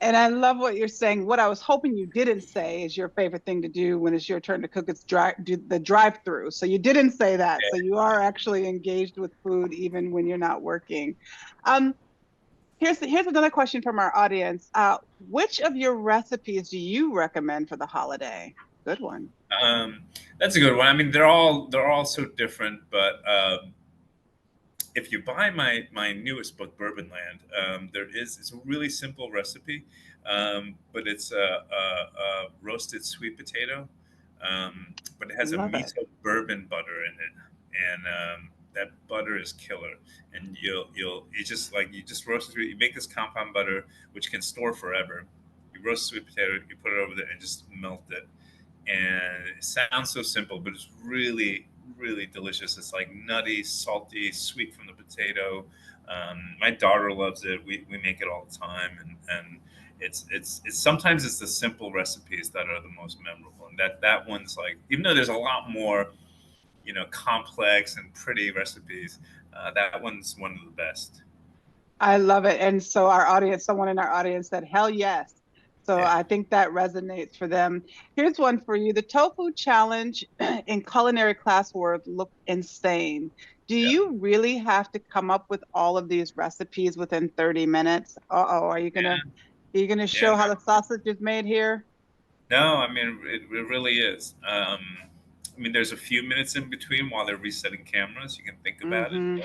And I love what you're saying. What I was hoping you didn't say is your favorite thing to do when it's your turn to cook. It's do the drive-through. So you didn't say that. So you are actually engaged with food even when you're not working. Um, here's another question from our audience. Which of your recipes do you recommend for the holiday? Good one. That's a good one. I mean, they're all so different, but if you buy my newest book, Bourbon Land, it's a really simple recipe, but it's a roasted sweet potato, but it has a Love it. miso bourbon butter in it, and that butter is killer. And you just roast it. You make this compound butter, which can store forever. You roast sweet potato, you put it over there, and just melt it. And it sounds so simple, but it's really, really delicious. It's like nutty, salty, sweet from the potato. My daughter loves it. We make it all the time, and it's sometimes it's the simple recipes that are the most memorable. And that one's like, even though there's a lot more, complex and pretty recipes, that one's one of the best. I love it. And so someone in our audience said, hell yes. So Yeah. I think that resonates for them. Here's one for you. The tofu challenge in Culinary Class Wars looked insane. Do Yeah. you really have to come up with all of these recipes within 30 minutes? Are you gonna show how the sausage is made here? No, I mean it really is. I mean, there's a few minutes in between while they're resetting cameras. You can think about it, Mm-hmm.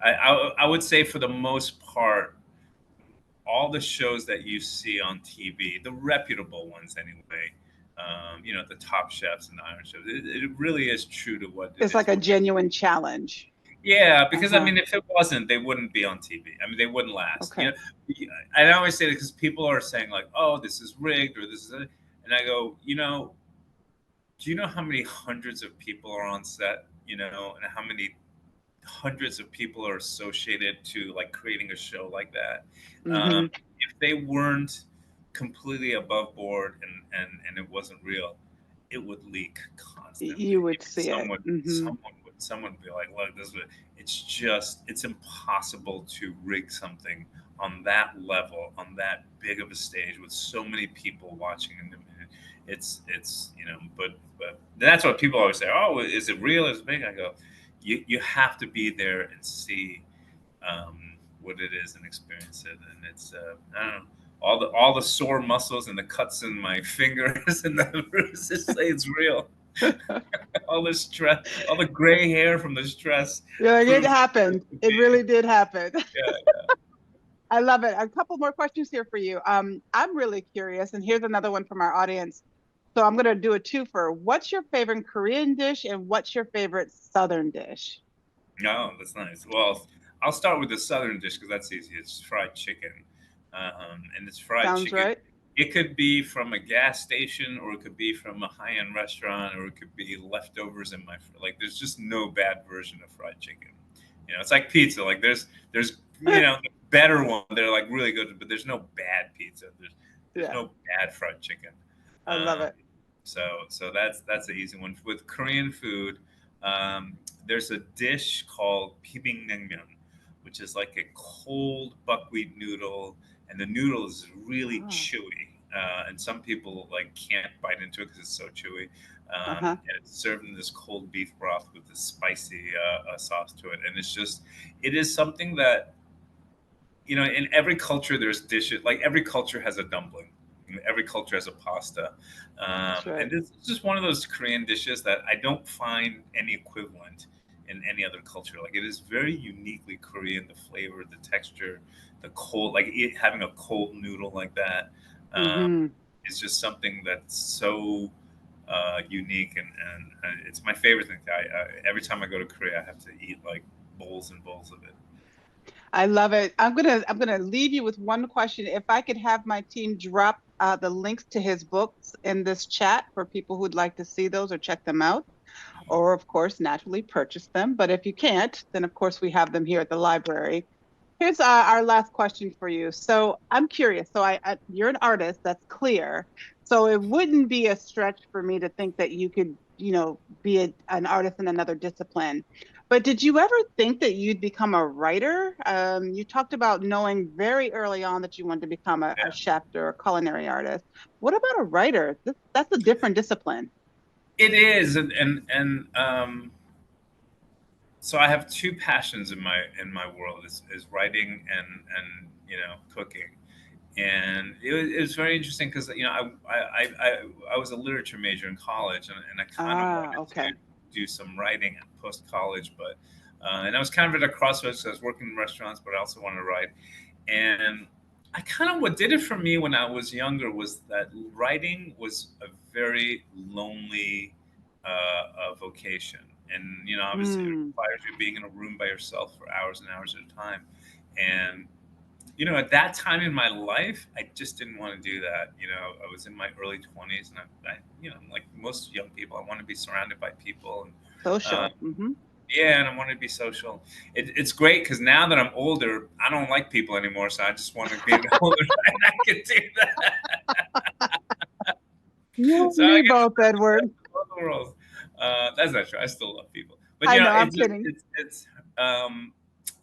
but I would say for the most part, all the shows that you see on TV, the reputable ones anyway, the Top Chefs and the Iron Chefs, it really is true to what it It's is. like a genuine challenge. Yeah, because I Uh-huh. mean, if it wasn't, they wouldn't be on TV. I mean, they wouldn't last. Okay. I always say that because people are saying like, "Oh, this is rigged," or "This is," and I go, do you know how many hundreds of people are on set? And how many hundreds of people are associated to like creating a show like that. Mm-hmm. If they weren't completely above board and it wasn't real, it would leak constantly. You would see it. Mm-hmm. Someone would be like, look, it's impossible to rig something on that level, on that big of a stage with so many people watching. And it's but that's what people always say. Oh, is it real? Is it big? I go, you have to be there and see what it is and experience it. And it's I don't know, all the sore muscles and the cuts in my fingers and the bruises say it's real. All the stress, all the gray hair from the stress. Yeah, it happened. It really did happen. Yeah. I love it. A couple more questions here for you. I'm really curious, and here's another one from our audience. So I'm going to do a twofer. What's your favorite Korean dish, and what's your favorite Southern dish? No, that's nice. Well, I'll start with the Southern dish because that's easy. It's fried chicken, and it's fried Sounds chicken. right. It could be from a gas station, or it could be from a high-end restaurant, or it could be leftovers in like. There's just no bad version of fried chicken. It's like pizza. Like there's better one. They're like really good, but there's no bad pizza. There's no bad fried chicken. I love it. So that's the easy one. With Korean food, there's a dish called bibimbap, which is like a cold buckwheat noodle, and the noodle is really chewy. And some people like can't bite into it because it's so chewy. And it's served in this cold beef broth with this spicy sauce to it, and it is something that in every culture there's dishes. Like every culture has a dumpling. Every culture has a pasta. Right. And it's just one of those Korean dishes that I don't find any equivalent in any other culture. Like it is very uniquely Korean, the flavor, the texture, the cold, like having a cold noodle like that is just something that's so unique. And it's my favorite thing. Every time I go to Korea, I have to eat like bowls and bowls of it. I love it. I'm gonna leave you with one question. If I could have my team drop the links to his books in this chat for people who'd like to see those or check them out, or of course naturally purchase them. But if you can't, then of course we have them here at the library. Here's our last question for you. So I'm curious. So you're an artist, that's clear. So it wouldn't be a stretch for me to think that you could, be an artist in another discipline. But did you ever think that you'd become a writer? You talked about knowing very early on that you wanted to become a chef or a culinary artist. What about a writer? That's a different discipline. It is, so I have two passions in my world is writing and cooking. And it was very interesting because I was a literature major in college, and I kind of wanted to do some writing post college, but and I was kind of at a crossroads. I was working in restaurants, but I also wanted to write. And I kind of what did it for me when I was younger was that writing was a very lonely vocation, and obviously it requires you being in a room by yourself for hours and hours at a time. And at that time in my life, I just didn't want to do that. I was in my early 20s, and like most young people, I want to be surrounded by people and social. Yeah, and I want to be social. It's great because now that I'm older, I don't like people anymore, so I just want to be older and I can do that. You so me both, Edward. That's not true. I still love people, but I know, I'm kidding.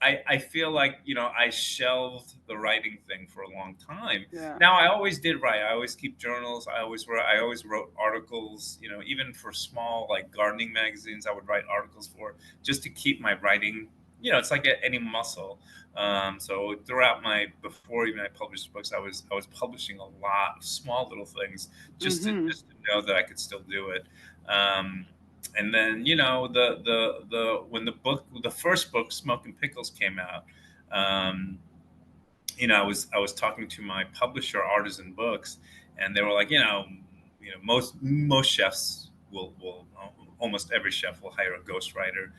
I feel like I shelved the writing thing for a long time. Yeah. Now I always did write. I always keep journals. I always wrote articles. Even for small like gardening magazines, I would write articles for just to keep my writing. It's like any muscle. So throughout before even I published books, I was publishing a lot of small little things just to know that I could still do it. And then when the first book, Smoke and Pickles, came out, I was talking to my publisher, Artisan Books, and they were like, most chefs will almost every chef will hire a ghostwriter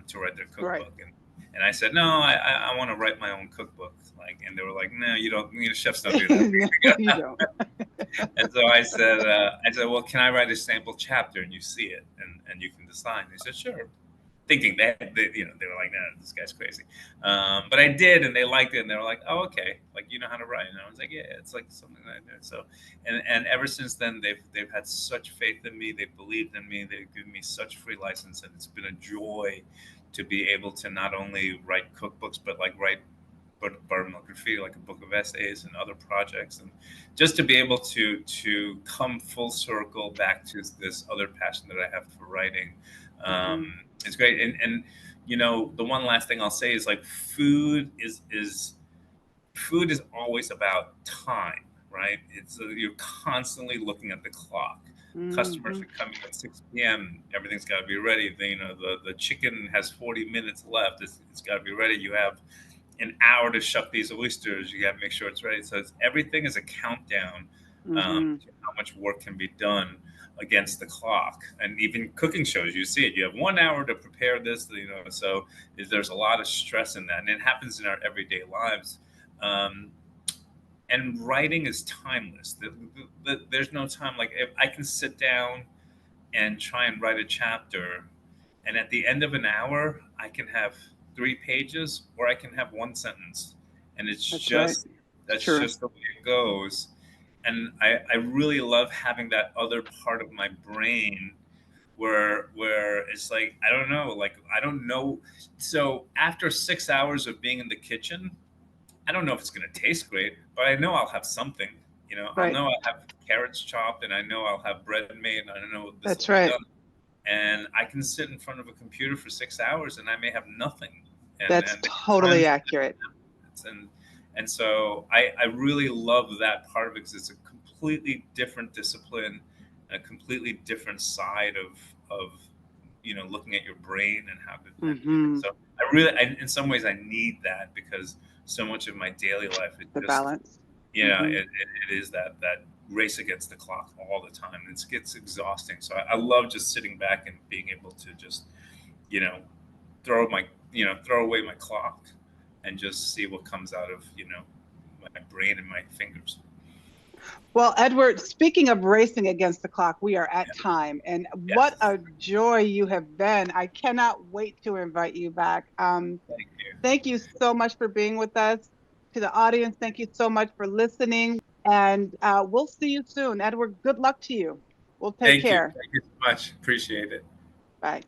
to write their cookbook. Right. And I said, no, I want to write my own cookbook. And they were like, no, you don't. Chefs don't do that. You don't. And so I said, well, can I write a sample chapter and you see it and you can decide? And they said, sure. Thinking they were like, nah, this guy's crazy. But I did, and they liked it, and they were like, oh, okay, like you know how to write. And I was like, yeah, it's like something that I do. So, and ever since then, they've had such faith in me. They believed in me. They've given me such free license, and it's been a joy to be able to not only write cookbooks, but like write Buttermilk Graffiti, like a book of essays and other projects, and just to be able to come full circle back to this other passion that I have for writing. It's great. And the one last thing I'll say is like food is always about time, right? It's you're constantly looking at the clock. Customers are coming at 6 p.m. Everything's got to be ready. The chicken has 40 minutes left. It's got to be ready. You have an hour to shuck these oysters. You got to make sure it's ready. So everything is a countdown to how much work can be done against the clock. And even cooking shows, you see it. You have 1 hour to prepare this. So there's a lot of stress in that, and it happens in our everyday lives. And writing is timeless. There's no time. Like if I can sit down and try and write a chapter, and at the end of an hour, I can have 3 pages, or I can have 1 sentence, and that's just the way it goes. And I really love having that other part of my brain where it's like I don't know. So after 6 hours of being in the kitchen, I don't know if it's going to taste great, but I know I'll have something. I know I'll have carrots chopped, and I know I'll have bread made, and I know this that's right. Done. And I can sit in front of a computer for 6 hours, and I may have nothing. That's totally accurate. And so I really love that part of it because it's a completely different discipline, a completely different side of looking at your brain and how to. So in some ways, I need that because so much of my daily life is the balance. It is that race against the clock all the time. It gets exhausting. So I love just sitting back and being able to just throw away my clock and just see what comes out of my brain and my fingers. Well, Edward, speaking of racing against the clock, we are at time, and what a joy you have been. I cannot wait to invite you back. Thank you so much for being with us. To the audience, thank you so much for listening, and we'll see you soon. Edward, good luck to you. We'll take care. Thank you so much. Appreciate it. Bye.